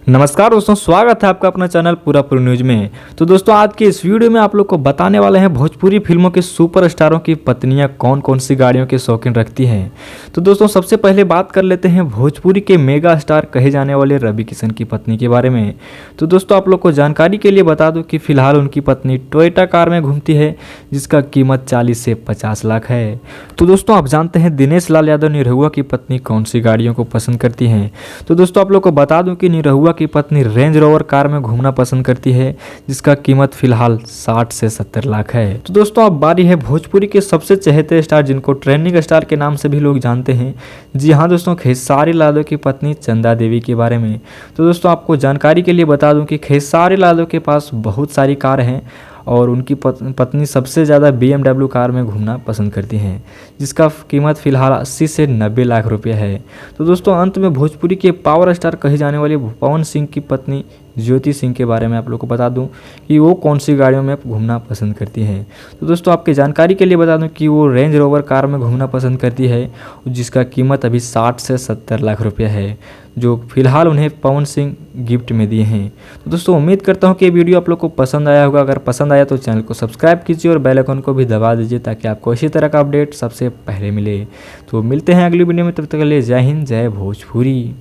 नमस्कार दोस्तों, स्वागत है आपका अपना चैनल पूरापुर न्यूज में। तो दोस्तों आज के इस वीडियो में आप लोग को बताने वाले हैं भोजपुरी फिल्मों के सुपरस्टारों की पत्नियां कौन कौन सी गाड़ियों के शौकीन रखती हैं। तो दोस्तों सबसे पहले बात कर लेते हैं भोजपुरी के मेगा स्टार कहे जाने वाले रवि किशन की पत्नी के बारे में। तो दोस्तों आप लोग को जानकारी के लिए बता दूं कि फिलहाल उनकी पत्नी टोयोटा कार में घूमती है, जिसका कीमत 40 से 50 लाख है। तो दोस्तों आप जानते हैं दिनेश लाल यादव निरहुआ की पत्नी कौन सी गाड़ियों को पसंद करती हैं। तो दोस्तों आप लोग को बता दूं कि निरहुआ की पत्नी रेंज रोवर कार में घूमना पसंद करती है, जिसका कीमत फिलहाल 60 से 70 लाख है। तो दोस्तों अब बारी है भोजपुरी के सबसे चहेते स्टार, जिनको ट्रेंडिंग स्टार के नाम से भी लोग जानते हैं। जी हाँ दोस्तों, खेसारी लाल यादव की पत्नी चंदा देवी के बारे में। तो दोस्तों आपको जानकारी के लिए बता दूं कि खेसारी लाल यादव के पास बहुत सारी कार हैं और उनकी पत्नी सबसे ज़्यादा BMW कार में घूमना पसंद करती हैं, जिसका कीमत फिलहाल 80 से 90 लाख रुपये है। तो दोस्तों अंत में भोजपुरी के पावर स्टार कहे जाने वाले पवन सिंह की पत्नी ज्योति सिंह के बारे में आप लोग को बता दूं कि वो कौन सी गाड़ियों में घूमना पसंद करती हैं। तो दोस्तों आपके जानकारी के लिए बता दूं कि वो रेंज रोवर कार में घूमना पसंद करती है, जिसका कीमत अभी 60 से 70 लाख रुपये है, जो फिलहाल उन्हें पवन सिंह गिफ्ट में दिए हैं। तो दोस्तों उम्मीद करता हूं कि ये वीडियो आप लोग को पसंद आया होगा। अगर पसंद आया तो चैनल को सब्सक्राइब कीजिए और बेल आइकन को भी दबा दीजिए, ताकि आपको इसी तरह का अपडेट सबसे पहले मिले। तो मिलते हैं अगली वीडियो में, तब तक के लिए जय हिंद, जय भोजपुरी।